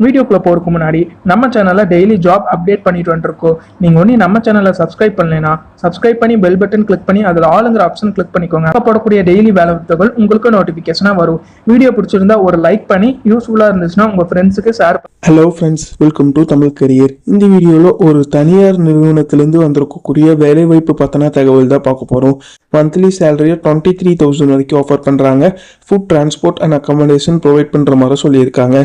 வீடியோக்குள்ள போறதுக்கு முன்னாடி நம்ம சேனல்ல டெய்லி ஜாப் அப்டேட் பண்ணிட்டு வந்துருக்கோம். நீங்க ஒண்ணு நம்ம சேனலை சப்ஸ்கிரைப் பண்ணலைன்னா சப்ஸ்கிரைப் பண்ணி பெல் பட்டன் கிளிக் பண்ணி அதில் ஆளுங்கிற ஆப்ஷன் கிளிக் பண்ணிக்கோங்க. அப்போ போடக்கூடிய டெய்லி வேலை வாய்ப்புகள் உங்களுக்கு நோட்டிபிகேஷனா வரும். வீடியோ பிடிச்சிருந்தா ஒரு லைக் பண்ணி யூஸ்ஃபுல்லா இருந்துச்சுன்னா உங்க ஃப்ரெண்ட்ஸுக்கு ஷேர் பண்ணுங்க. Hello friends, welcome to Tamil career. இந்த வீடியோவில் ஒரு தனியார் நிறுவனத்திலேருந்து வந்திருக்கக்கூடிய வேலைவாய்ப்பு பற்றின தகவல் தான் பார்க்க போகிறோம். மந்த்லி சேலரியை 23,000 வரைக்கும் ஆஃபர் பண்ணுறாங்க. Food, transport and accommodation provide பண்ணுற மாதிரி சொல்லியிருக்காங்க.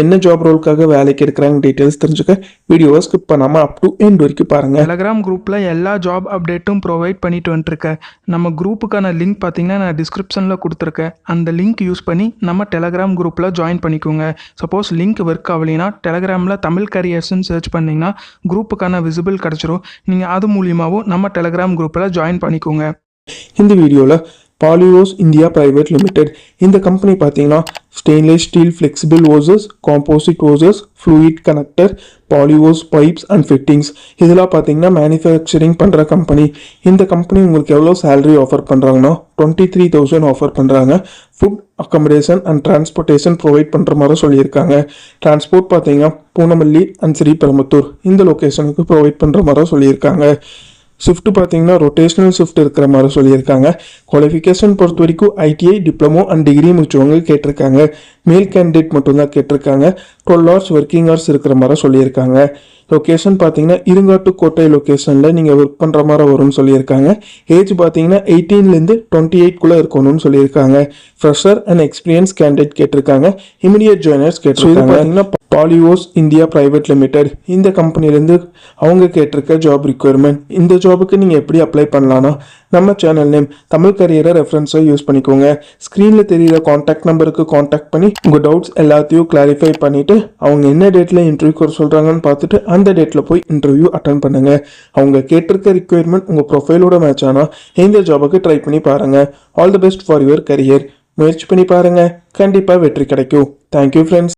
என்ன ஜாப் ரோலுக்காக வேலைக்கு எடுக்கிறாங்க டீட்டெயில்ஸ் தெரிஞ்சுக்க வீடியோவை ஸ்கிப் பண்ணாமல் அப் டு எண்ட் வரைக்கும் பாருங்கள். டெலகிராம் குரூப்பில் எல்லா ஜாப் அப்டேட்டும் ப்ரொவைட் பண்ணிட்டு வந்துருக்கேன். நம்ம குரூப்புக்கான லிங்க் பார்த்தீங்கன்னா நான் டிஸ்கிரிப்ஷனில் கொடுத்துருக்கேன். அந்த லிங்க் யூஸ் பண்ணி நம்ம டெலகிராம் குரூப்பில் ஜாயின் பண்ணிக்கோங்க. சப்போஸ் லிங்க் ஒர்க் ஆகலைன்னா டெலகிராமில் தமிழ் கரியர்ஸ்ன்னு சர்ச் பண்ணிங்கன்னா குரூப்புக்கான விசிபிள் கிடச்சிரும். நீங்கள் அது மூலியமாகவும் நம்ம டெலகிராம் குரூப்பில் ஜாயின் பண்ணிக்கோங்க. இந்த வீடியோவில் பாலியோஸ் இந்தியா பிரைவேட் லிமிடெட் இந்த கம்பெனி பார்த்தீங்கன்னா stainless steel flexible hoses, composite hoses, fluid connector, Polyhose pipes and fittings இதெல்லாம் பார்த்தீங்கன்னா மேனுஃபேக்சரிங் பண்ணுற கம்பெனி. இந்த கம்பெனி உங்களுக்கு எவ்வளோ சேலரி ஆஃபர் பண்ணுறாங்கன்னா 23,000 ஆஃபர் பண்ணுறாங்க. Food, accommodation and transportation provide பண்ணுற மாதிரி சொல்லியிருக்காங்க. டிரான்ஸ்போர்ட் பார்த்தீங்கன்னா பூனமல்லி அண்ட் ஸ்ரீபெரும்புத்தூர் இந்த லொக்கேஷனுக்கு ப்ரொவைட் பண்ணுற மாதிரி சொல்லியிருக்காங்க. ஷிஃப்ட் பார்த்தீங்கன்னா ரொட்டேஷனல் ஷிஃப்ட் இருக்கிற மாதிரி சொல்லியிருக்காங்க. குவாலிஃபிகேஷன் பொறுத்த வரைக்கும் ஐடிஐ, டிப்ளமோ அண்ட் டிகிரி முடிச்சவங்க கேட்டிருக்காங்க. மேல் கேண்டிடேட் மட்டும்தான் கேட்டிருக்காங்க. 12 hours ஒர்க்கிங் ஹவர்ஸ் இருக்கிற மாதிரி சொல்லியிருக்காங்க. லொக்கேஷன் பார்த்தீங்கன்னா இருங்காட்டுக்கோட்டை லொக்கேஷனில் நீங்கள் ஒர்க் பண்ணுற மாதிரி வரும்னு சொல்லியிருக்காங்க. ஏஜ் பார்த்தீங்கன்னா 18லேருந்து 28 இருக்கணும்னு சொல்லியிருக்காங்க. ஃப்ரெஷர் அண்ட் எக்ஸ்பீரியன்ஸ் கேண்டிடேட் கேட்டிருக்காங்க. இமிடியேட் ஜாயினர்ஸ் கேட்டிருக்காங்க. பார்த்தீங்கன்னா பாலியோஸ் இந்தியா பிரைவேட் லிமிடெட் இந்த கம்பெனிலேருந்து அவங்க கேட்டிருக்க ஜாப் ரிக்வயர்மெண்ட். இந்த ஜாபுக்கு நீங்கள் எப்படி அப்ளை பண்ணலான்னா நம்ம சேனல் நேம் தமிழ் கரியரை ரெஃபரன்ஸாக யூஸ் பண்ணிக்கோங்க. ஸ்க்ரீனில் தெரியிற காண்டாக்ட் நம்பருக்கு காண்டாக்ட் பண்ணி உங்கள் டவுட்ஸ் எல்லாத்தையும் கிளாரிஃபை பண்ணிவிட்டு அவங்க என்ன டேட்டில் இன்டர்வியூ சொல்கிறாங்கன்னு பார்த்துட்டு அந்த டேட்டில் போய் இன்டர்வியூ அட்டன் பண்ணுங்கள். அவங்க கேட்டிருக்க ரிக்வயர்மெண்ட் உங்கள் ப்ரொஃபைலோட மேட்ச் ஆனால் இந்த ஜாபுக்கு ட்ரை பண்ணி பாருங்கள். All the best for your career. முயற்சி பண்ணி பாருங்கள், கண்டிப்பாக வெற்றி கிடைக்கும். Thank you friends.